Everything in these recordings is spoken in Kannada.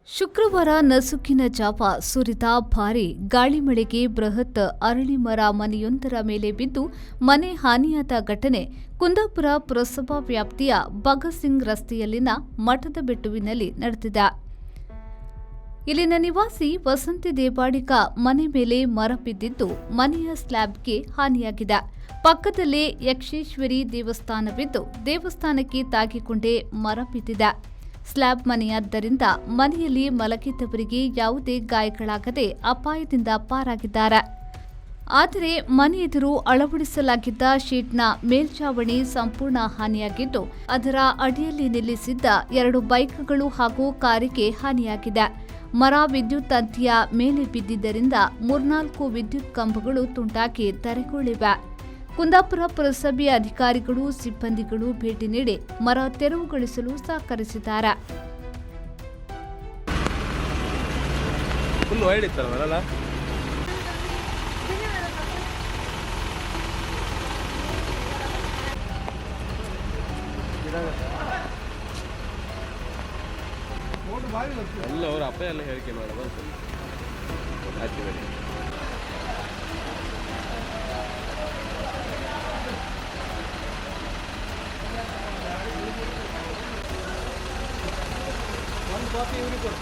ಶುಕ್ರವಾರ ನಸುಕಿನ ಜಾವ ಸುರಿದ ಭಾರೀ ಗಾಳಿಮಳೆಗೆ ಬೃಹತ್ ಅರಳಿ ಮರ ಮನೆಯೊಂದರ ಮೇಲೆ ಬಿದ್ದು ಮನೆ ಹಾನಿಯಾದ ಘಟನೆ ಕುಂದಾಪುರ ಪುರಸಭಾ ವ್ಯಾಪ್ತಿಯ ಭಗತ್ ಸಿಂಗ್ ರಸ್ತೆಯಲ್ಲಿನ ಮಠದಬೆಟ್ಟುವಿನಲ್ಲಿ ನಡೆದಿದೆ. ಇಲ್ಲಿನ ನಿವಾಸಿ ವಸಂತಿ ದೇವಾಡಿಗ ಮನೆ ಮೇಲೆ ಮರ ಬಿದ್ದಿದ್ದು ಮನೆಯ ಸ್ಲ್ಯಾಬ್ಗೆ ಹಾನಿಯಾಗಿದೆ. ಪಕ್ಕದಲ್ಲೇ ಯಕ್ಷೇಶ್ವರಿ ದೇವಸ್ಥಾನವಿದ್ದು ದೇವಸ್ಥಾನಕ್ಕೆ ತಾಗಿಕೊಂಡೇ ಮರ ಬಿದ್ದಿದೆ. ಸ್ಲ್ಯಾಬ್ ಮನೆಯಾದ್ದರಿಂದ ಮನೆಯಲ್ಲಿ ಮಲಗಿದ್ದವರಿಗೆ ಯಾವುದೇ ಗಾಯಗಳಾಗದೆ ಅಪಾಯದಿಂದ ಪಾರಾಗಿದ್ದಾರೆ. ಆದರೆ ಮನೆ ಎದುರು ಅಳವಡಿಸಲಾಗಿದ್ದ ಶೀಟ್ನ ಮೇಲ್ಛಾವಣಿ ಸಂಪೂರ್ಣ ಹಾನಿಯಾಗಿದ್ದು ಅದರ ಅಡಿಯಲ್ಲಿ ನಿಲ್ಲಿಸಿದ್ದ 2 ಬೈಕ್ಗಳು ಹಾಗೂ ಕಾರಿಗೆ ಹಾನಿಯಾಗಿದೆ. ಮರ ವಿದ್ಯುತ್ ತಂತಿಯ ಮೇಲೆ ಬಿದ್ದಿದ್ದರಿಂದ 3-4 ವಿದ್ಯುತ್ ಕಂಬಗಳು ತುಂಡಾಗಿ ಧರೆಗುರುಳಿವೆ. ಕುಂದಾಪುರ ಪುರಸಭೆಯ ಅಧಿಕಾರಿಗಳು ಸಿಬ್ಬಂದಿಗಳು ಭೇಟಿ ನೀಡಿ ಮರ ತೆರವುಗೊಳಿಸಲು ಸಹಕರಿಸಿದ್ದಾರೆ. ಎಲ್ಲ ಅವರ ಅಪ್ಪ ಎಲ್ಲ ಹೇಳಿಕೆ ಮಾಡೋದು ಕಾಫಿ ಇವ್ರಿಗೆ ಕೊಡು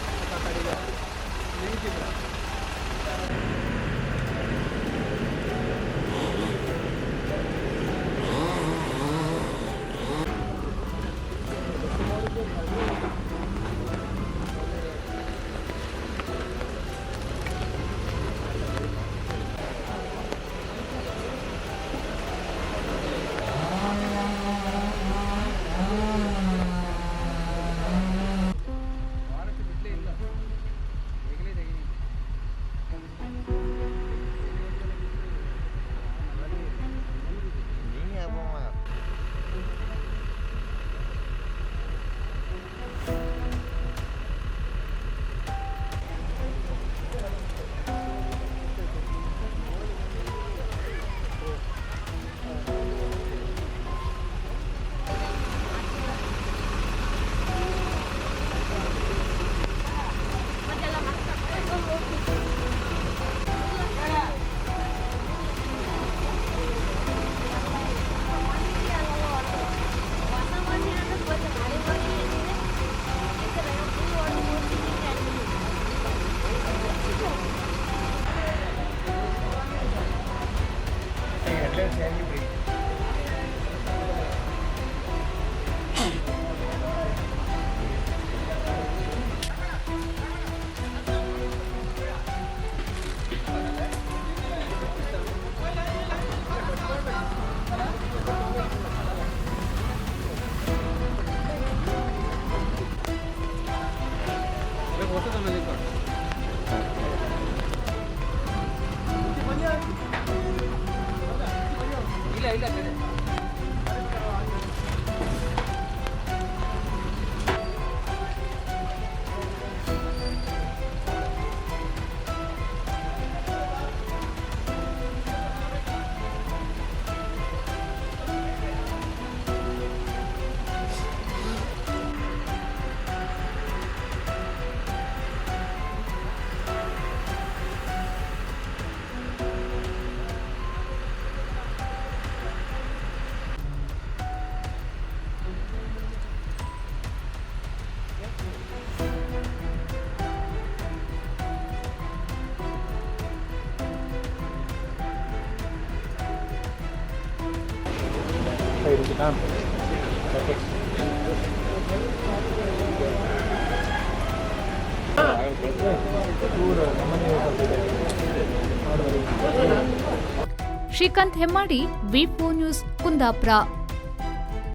ಶ್ರೀಕಾಂತ್ ಹೆಮ್ಮಾಡಿ, ವಿ4 ನ್ಯೂಸ್, ಕುಂದಾಪುರ.